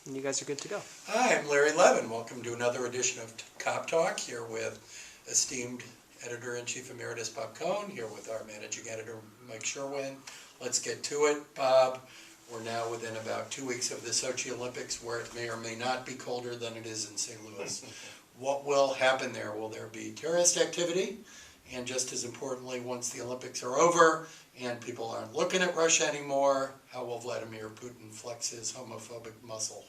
and you guys are good to go. Hi, I'm Larry Levin. Welcome to another edition of Cop Talk, here with esteemed Editor-in-Chief Emeritus Bob Cohn, here with our Managing Editor Mike Sherwin. Let's get to it. Bob, we're now within about 2 weeks of the Sochi Olympics, where it may or may not be colder than it is in St. Louis. What will happen there? Will there be terrorist activity? And just as importantly, once the Olympics are over and people aren't looking at Russia anymore, how will Vladimir Putin flex his homophobic muscle?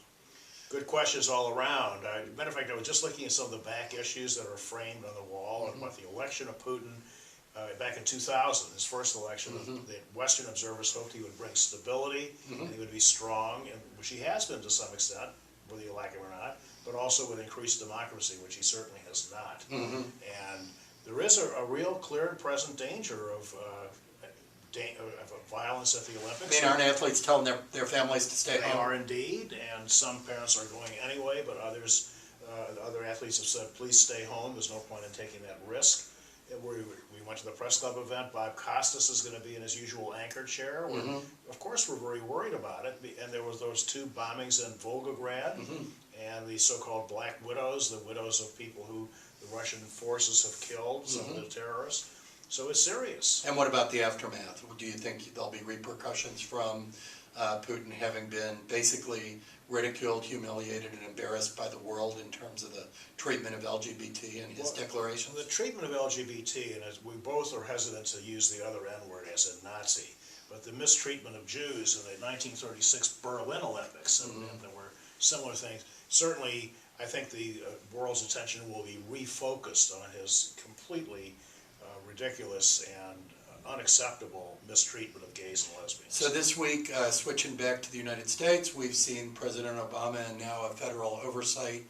Good questions all around. Matter of fact, I was just looking at some of the back issues that are framed on the wall, and what the election of Putin back in 2000, his first election, the Western observers hoped he would bring stability, and he would be strong, and which he has been to some extent, whether you like him or not, but also with increased democracy, which he certainly has not. And there is a real clear and present danger of violence at the Olympics. I mean, aren't athletes telling their families to stay home? They are indeed, and some parents are going anyway, but others, other athletes have said, please stay home, there's no point in taking that risk. We went to the press club event. Bob Costas is going to be in his usual anchor chair. Of course, we're very worried about it, and there was those two bombings in Volgograd, and the so-called Black Widows, the widows of people who the Russian forces have killed, some of the terrorists. So it's serious. And what about the aftermath? Do you think there'll be repercussions from Putin having been basically ridiculed, humiliated, and embarrassed by the world in terms of the treatment of LGBT and his declarations? The treatment of LGBT, and as we both are hesitant to use the other N-word as a Nazi, but the mistreatment of Jews in the 1936 Berlin Olympics, and there were similar things. Certainly, I think the world's attention will be refocused on his completely ridiculous and unacceptable mistreatment of gays and lesbians. So this week, switching back to the United States, we've seen President Obama and now a federal oversight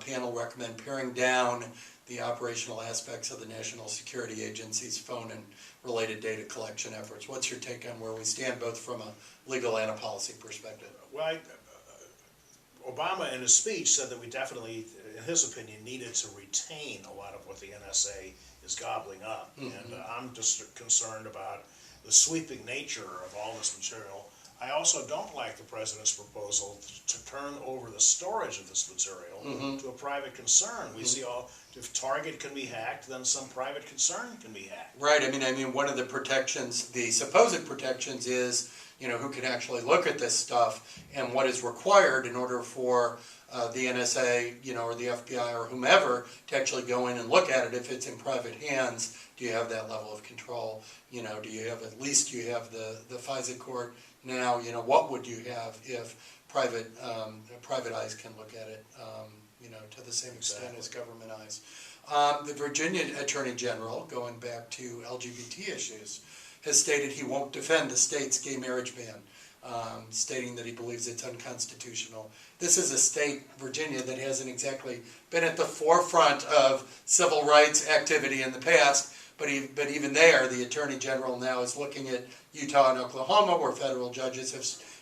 panel recommend paring down the operational aspects of the National Security Agency's phone and related data collection efforts. What's your take on where we stand, both from a legal and a policy perspective? Well, Obama in his speech said that we definitely, in his opinion, needed to retain a lot of what the NSA is gobbling up. And I'm just concerned about the sweeping nature of all this material. I also don't like the president's proposal to turn over the storage of this material to a private concern. We see if Target can be hacked, then some private concern can be hacked. Right. I mean, one of the protections, the supposed protections, is who can actually look at this stuff and what is required in order for the NSA, or the FBI or whomever to actually go in and look at it. If it's in private hands, do you have that level of control? Do you have, at least you have the FISA court now, what would you have if private eyes can look at it, to the same extent as government eyes? The Virginia Attorney General, going back to LGBT issues, has stated he won't defend the state's gay marriage ban, stating that he believes it's unconstitutional. This is a state, Virginia, that hasn't exactly been at the forefront of civil rights activity in the past, but even there, the Attorney General now is looking at Utah and Oklahoma, where federal judges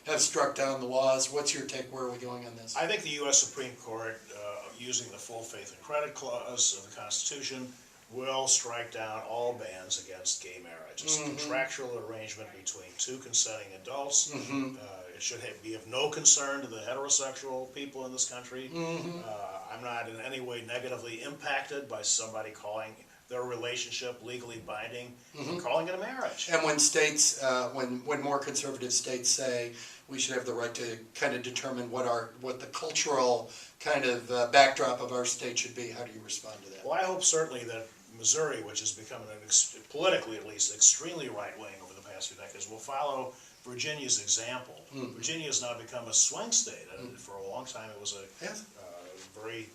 have struck down the laws. What's your take? Where are we going on this? I think the U.S. Supreme Court, using the full faith and credit clause of the Constitution, will strike down all bans against gay marriage. It's a contractual arrangement between two consenting adults. It should be of no concern to the heterosexual people in this country. I'm not in any way negatively impacted by somebody calling their relationship legally binding and calling it a marriage. And when states, when more conservative states say we should have the right to kind of determine what the cultural kind of backdrop of our state should be, how do you respond to that? Well, I hope certainly that Missouri, which has become, politically at least, extremely right-wing over the past few decades, will follow Virginia's example. Virginia has now become a swing state, and for a long time it was a very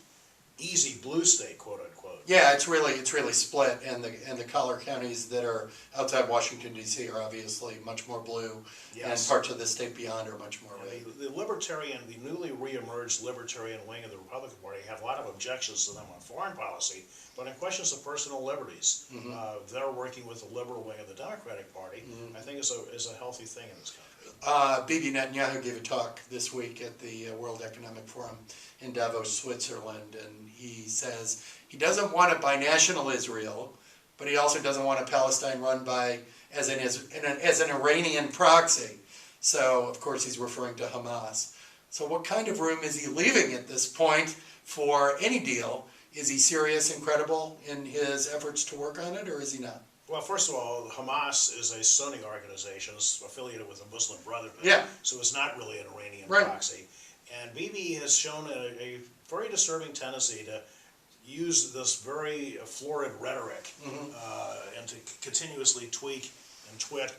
easy blue state, quote unquote. Yeah, it's really split, and the collar counties that are outside Washington D.C. are obviously much more blue, and parts of the state beyond are much more red. The newly re-emerged libertarian wing of the Republican Party have a lot of objections to them on foreign policy, but in questions of personal liberties, they're working with the liberal wing of the Democratic Party. I think is a healthy thing in this country. Bibi Netanyahu gave a talk this week at the World Economic Forum in Davos, Switzerland, and he says he doesn't want a binational Israel, but he also doesn't want a Palestine run by as an Iranian proxy. So, of course, he's referring to Hamas. So what kind of room is he leaving at this point for any deal? Is he serious and credible in his efforts to work on it, or is he not? Well, first of all, Hamas is a Sunni organization affiliated with the Muslim Brotherhood. Yeah. So it's not really an Iranian Right. proxy. And Bibi has shown a very disturbing tendency to use this very florid rhetoric and to continuously tweak and twit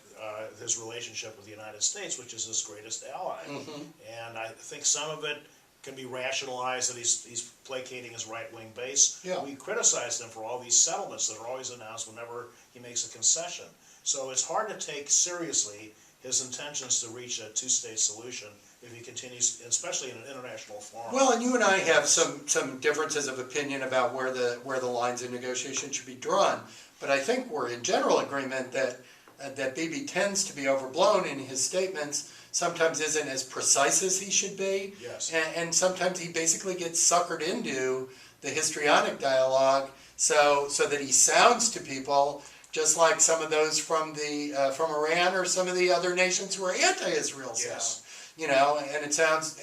his relationship with the United States, which is his greatest ally. And I think some of it can be rationalized that he's placating his right-wing base. Yeah. We criticized him for all these settlements that are always announced whenever he makes a concession. So it's hard to take seriously his intentions to reach a two-state solution if he continues, especially in an international forum. Well, and you and I have some differences of opinion about where the lines of negotiation should be drawn. But I think we're in general agreement that Bibi tends to be overblown in his statements, sometimes isn't as precise as he should be, Yes. and sometimes he basically gets suckered into the histrionic dialogue so that he sounds to people just like some of those from Iran or some of the other nations who are anti-Israel sound. Yes. You know, and it sounds,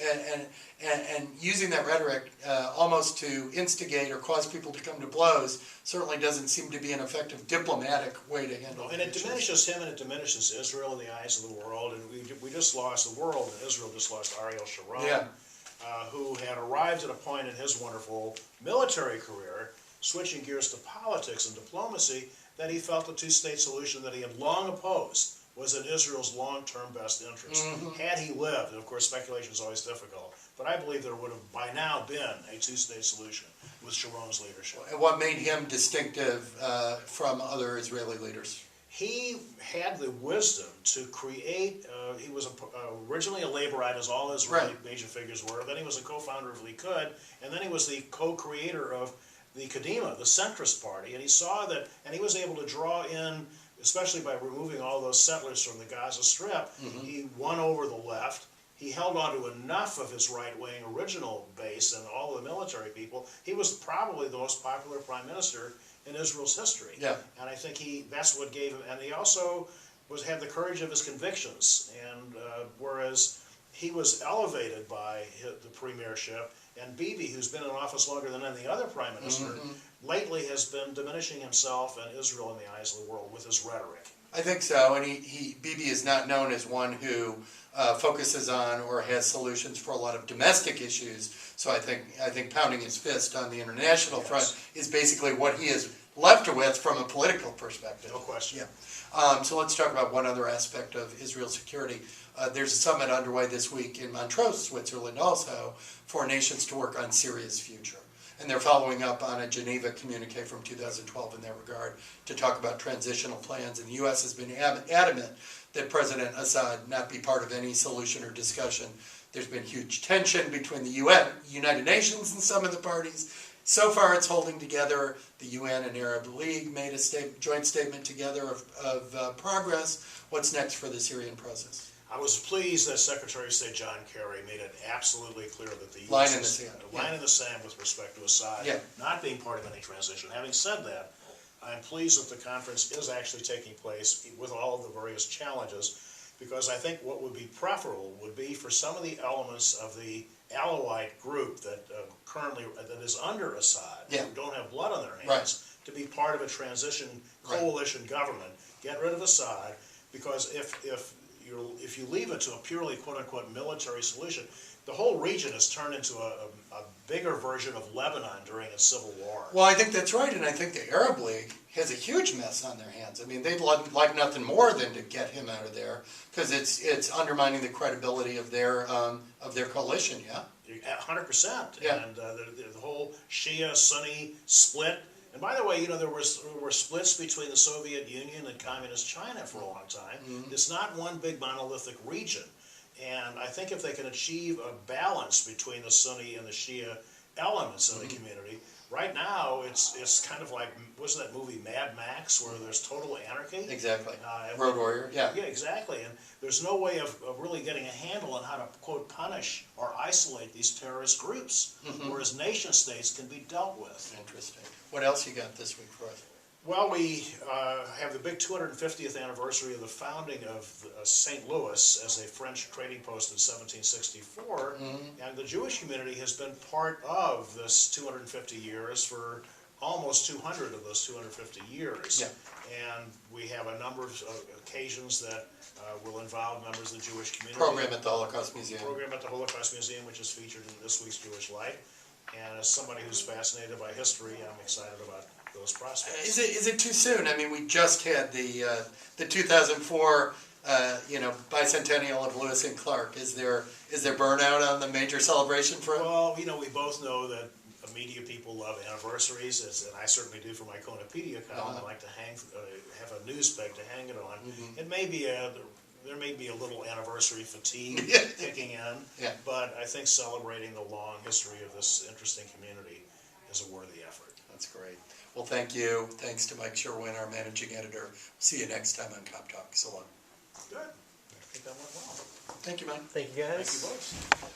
and using that rhetoric almost to instigate or cause people to come to blows certainly doesn't seem to be an effective diplomatic way to handle it. And it diminishes him and it diminishes Israel in the eyes of the world. And we just lost the world, and Israel just lost Ariel Sharon, Yeah. who had arrived at a point in his wonderful military career, switching gears to politics and diplomacy, that he felt the two-state solution that he had long opposed was in Israel's long-term best interest. Had he lived, and of course speculation is always difficult, but I believe there would have by now been a two-state solution with Sharon's leadership. And what made him distinctive from other Israeli leaders? He had the wisdom to create, he was originally a Laborite, as all his really major figures were, then he was a co-founder of Likud, and then he was the co-creator of the Kadima, the centrist party, and he saw that, and he was able to draw in, especially by removing all those settlers from the Gaza Strip, he won over the left. He held on to enough of his right-wing original base and all the military people. He was probably the most popular prime minister in Israel's history. Yeah. And I think that's what gave him, and he also had the courage of his convictions. And whereas he was elevated by the premiership, and Bibi, who's been in office longer than any other prime minister, lately has been diminishing himself and Israel in the eyes of the world with his rhetoric. I think so, and Bibi is not known as one who focuses on or has solutions for a lot of domestic issues. So I think pounding his fist on the international front is basically what he is left with from a political perspective. No question. Yeah. So let's talk about one other aspect of Israel's security. There's a summit underway this week in Montreux, Switzerland, also for nations to work on Syria's future. And they're following up on a Geneva communique from 2012 in that regard to talk about transitional plans. And the U.S. has been adamant that President Assad not be part of any solution or discussion. There's been huge tension between the United Nations and some of the parties. So far it's holding together. The UN and Arab League made a joint statement together of progress. What's next for the Syrian process? I was pleased that Secretary of State John Kerry made it absolutely clear that the Line U.S. in the is sand. a line in the sand with respect to Assad not being part of any transition. Having said that, I'm pleased that the conference is actually taking place with all of the various challenges, because I think what would be preferable would be for some of the elements of the Alawite group that that is under Assad, who don't have blood on their hands, to be part of a transition coalition government. Get rid of Assad, because if you leave it to a purely quote-unquote military solution, the whole region has turned into a bigger version of Lebanon during its civil war. Well, I think that's right, and I think the Arab League has a huge mess on their hands. I mean, they'd like nothing more than to get him out of there, because it's undermining the credibility of their coalition. 100%. Yeah. And the whole Shia-Sunni split. And by the way, you know, there were splits between the Soviet Union and Communist China for a long time. It's not one big monolithic region. And I think if they can achieve a balance between the Sunni and the Shia elements of the community, right now it's kind of like, wasn't that movie Mad Max, where there's total anarchy? Exactly. Road Warrior, yeah. Yeah, exactly. And there's no way of really getting a handle on how to, quote, punish or isolate these terrorist groups, whereas nation states can be dealt with. Interesting. What else you got this week for us? Well, we have the big 250th anniversary of the founding of St. Louis as a French trading post in 1764, and the Jewish community has been part of this 250 years for almost 200 of those 250 years. Yeah. And we have a number of occasions that will involve members of the Jewish community. Program at the Holocaust Museum. Program at the Holocaust Museum, which is featured in this week's Jewish Life. And as somebody who's fascinated by history, I'm excited about those prospects. Is it too soon? I mean, we just had the 2004 bicentennial of Lewis and Clark. Is there burnout on the major celebration front? Well, we both know that media people love anniversaries, and I certainly do for my Cohnopedia column. I like to have a news peg to hang it on. It may be there may be a little anniversary fatigue kicking in, but I think celebrating the long history of this interesting community is a worthy effort. That's great. Well, thank you. Thanks to Mike Sherwin, our managing editor. See you next time on Cop Talk. So long. Good. I think that went well. Thank you, Mike. Thank you, guys. Thank you both.